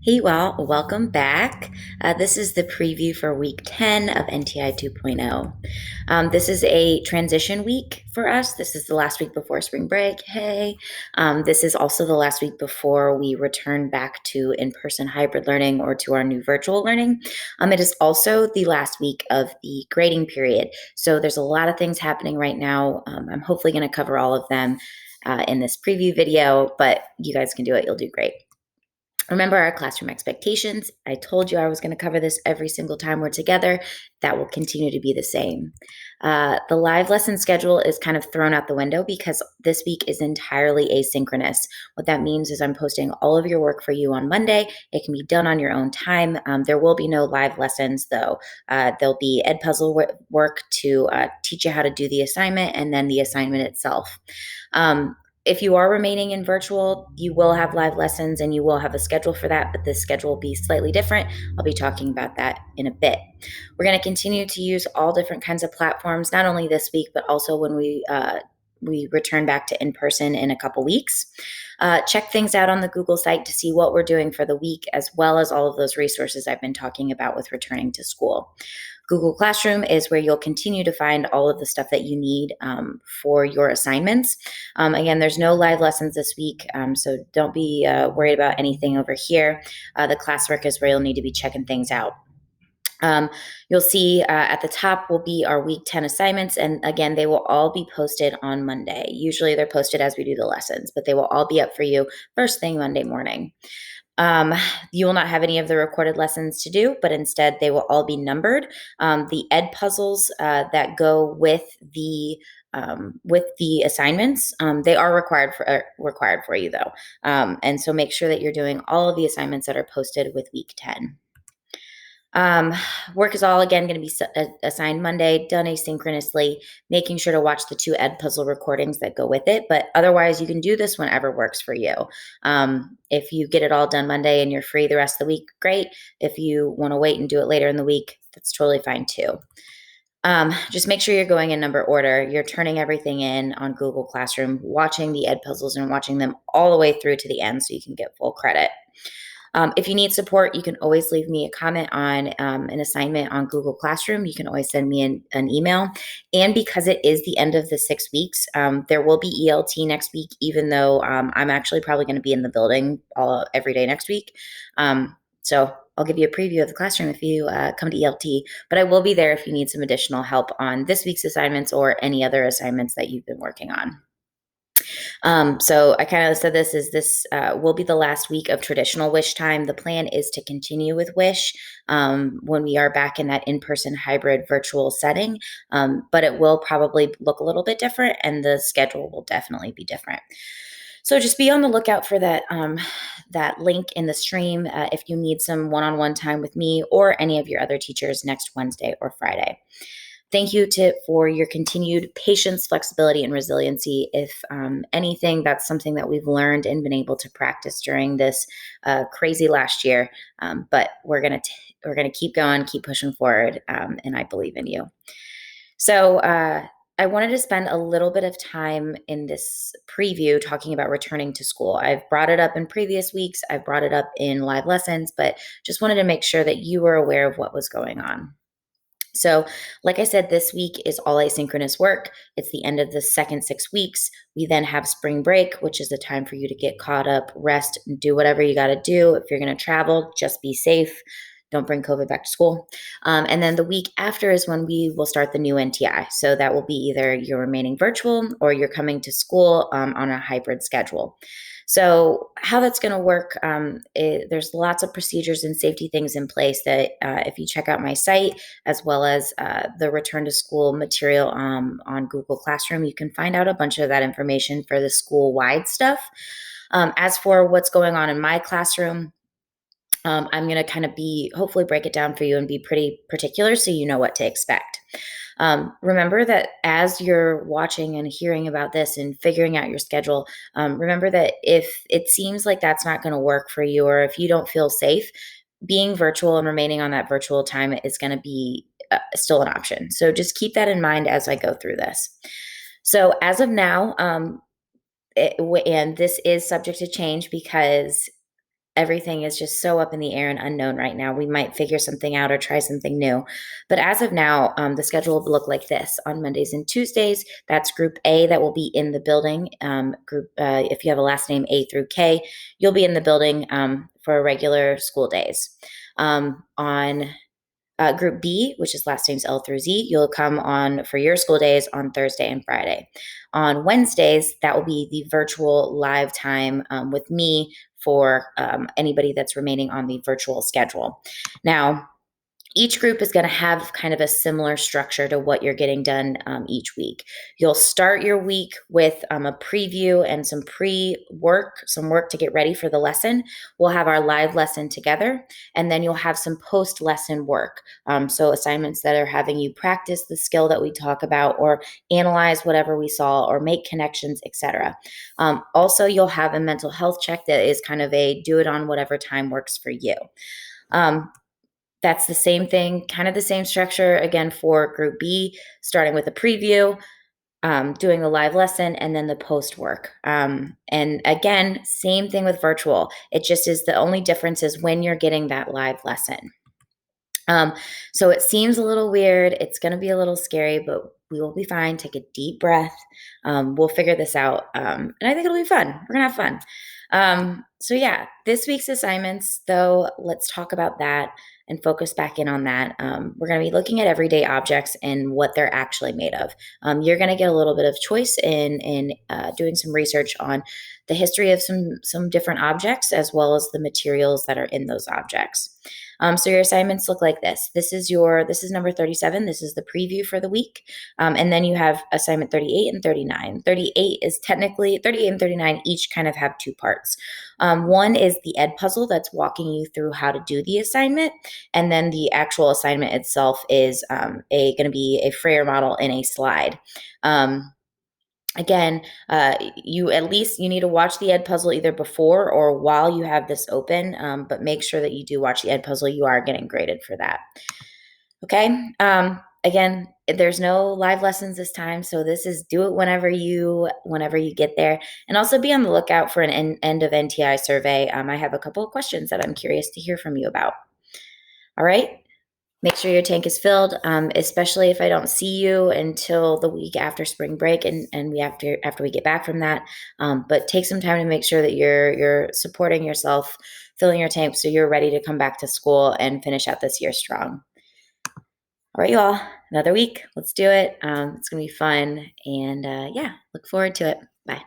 Hey, well, welcome back. This is the preview for week 10 of NTI 2.0. This is a transition week for us. This is the last week before spring break. Hey. This is also the last week before we return back to in-person hybrid learning or to our new virtual learning. It is also the last week of the grading period. So there's a lot of things happening right now. I'm hopefully going to cover all of them in this preview video, but you guys can do it. You'll do great. Remember our classroom expectations. I told you I was going to cover this every single time we're together. That will continue to be the same. The live lesson schedule is kind of thrown out the window because this week is entirely asynchronous. What that means is I'm posting all of your work for you on Monday. It can be done on your own time. There will be no live lessons though. There'll be work to teach you how to do the assignment and then the assignment itself. If you are remaining in virtual, you will have live lessons and you will have a schedule for that, but the schedule will be slightly different. I'll be talking about that in a bit. We're going to continue to use all different kinds of platforms, not only this week, but also when we return back to in-person in a couple weeks. Check things out on the Google site to see what we're doing for the week, as well as all of those resources I've been talking about with returning to school. Google Classroom is where you'll continue to find all of the stuff that you need for your assignments. Again, there's no live lessons this week, so don't be worried about anything over here. The classwork is where you'll need to be checking things out. You'll see at the top will be our week 10 assignments. And again, they will all be posted on Monday. Usually they're posted as we do the lessons, but they will all be up for you first thing Monday morning. You will not have any of the recorded lessons to do, but instead they will all be numbered. The ed puzzles that go with the assignments, they are required for you though. And so make sure that you're doing all of the assignments that are posted with week 10. Work is all again going to be assigned Monday, done asynchronously, making sure to watch the 2 ed puzzle recordings that go with it. But otherwise, you can do this whenever works for you. If you get it all done Monday and you're free the rest of the week, great. If you want to wait and do it later in the week, that's totally fine too. Just make sure you're going in number order. You're turning everything in on Google Classroom, watching the ed puzzles and watching them all the way through to the end so you can get full credit. If you need support, you can always leave me a comment on an assignment on Google Classroom. You can always send me an email. And because it is the end of the 6 weeks, there will be ELT next week, even though I'm actually probably going to be in the building every day next week. So I'll give you a preview of the classroom if you come to ELT, but I will be there if you need some additional help on this week's assignments or any other assignments that you've been working on. So I kind of said this will be the last week of traditional Wish time. The plan is to continue with Wish when we are back in that in-person hybrid virtual setting, but it will probably look a little bit different and the schedule will definitely be different. So just be on the lookout for that link in the stream if you need some one-on-one time with me or any of your other teachers next Wednesday or Friday. Thank you for your continued patience, flexibility, and resiliency. If anything, that's something that we've learned and been able to practice during this crazy last year. But we're gonna keep going, keep pushing forward, and I believe in you. So I wanted to spend a little bit of time in this preview talking about returning to school. I've brought it up in previous weeks. I've brought it up in live lessons, but just wanted to make sure that you were aware of what was going on. So, like I said, this week is all asynchronous work. It's the end of the second 6 weeks. We then have spring break, which is the time for you to get caught up, rest, and do whatever you got to do. If you're going to travel, just be safe. Don't bring COVID back to school. And then the week after is when we will start the new NTI. So that will be either you're remaining virtual or you're coming to school on a hybrid schedule. So how that's going to work, there's lots of procedures and safety things in place that if you check out my site, as well as the return to school material on Google Classroom, you can find out a bunch of that information for the school-wide stuff. As for what's going on in my classroom, I'm going to kind of hopefully break it down for you and be pretty particular so you know what to expect. Remember that as you're watching and hearing about this and figuring out your schedule, remember that if it seems like that's not going to work for you or if you don't feel safe, being virtual and remaining on that virtual time is going to be still an option. So just keep that in mind as I go through this. So as of now, and this is subject to change because everything is just so up in the air and unknown right now. We might figure something out or try something new. But as of now, the schedule will look like this. On Mondays and Tuesdays, that's Group A that will be in the building. If you have a last name A through K, you'll be in the building for regular school days. On Group B, which is last names L through Z, you'll come on for your school days on Thursday and Friday. On Wednesdays, that will be the virtual live time with me for anybody that's remaining on the virtual schedule. Now, each group is going to have kind of a similar structure to what you're getting done each week. You'll start your week with a preview and some pre-work, some work to get ready for the lesson. We'll have our live lesson together, and then you'll have some post-lesson work. So assignments that are having you practice the skill that we talk about, or analyze whatever we saw, or make connections, etc. Also, you'll have a mental health check that is kind of a do it on whatever time works for you. That's the same thing, kind of the same structure again for Group B, starting with a preview, doing the live lesson, and then the post work. And again, same thing with virtual. It just is the only difference is when you're getting that live lesson. So it seems a little weird. It's going to be a little scary, but we will be fine. Take a deep breath. We'll figure this out. And I think it'll be fun. We're going to have fun. So yeah, this week's assignments, though, let's talk about that and focus back in on that. We're going to be looking at everyday objects and what they're actually made of. You're going to get a little bit of choice in doing some research on the history of some different objects, as well as the materials that are in those objects. So your assignments look like this. This is number 37. This is the preview for the week. And then you have assignment 38 and 39. 38 and 39 each kind of have two parts. One is the ed puzzle that's walking you through how to do the assignment. And then the actual assignment itself is going to be a Frayer model in a slide. Again, you need to watch the ed puzzle either before or while you have this open, but make sure that you do watch the ed puzzle. You are getting graded for that. Okay. Again, there's no live lessons this time, so this is do it whenever you get there, and also be on the lookout for an end of NTI survey. I have a couple of questions that I'm curious to hear from you about. All right. Make sure your tank is filled, especially if I don't see you until the week after spring break and after we get back from that. But take some time to make sure that you're supporting yourself, filling your tank so you're ready to come back to school and finish out this year strong. All right, you all, another week. Let's do it. It's going to be fun. And yeah, look forward to it. Bye.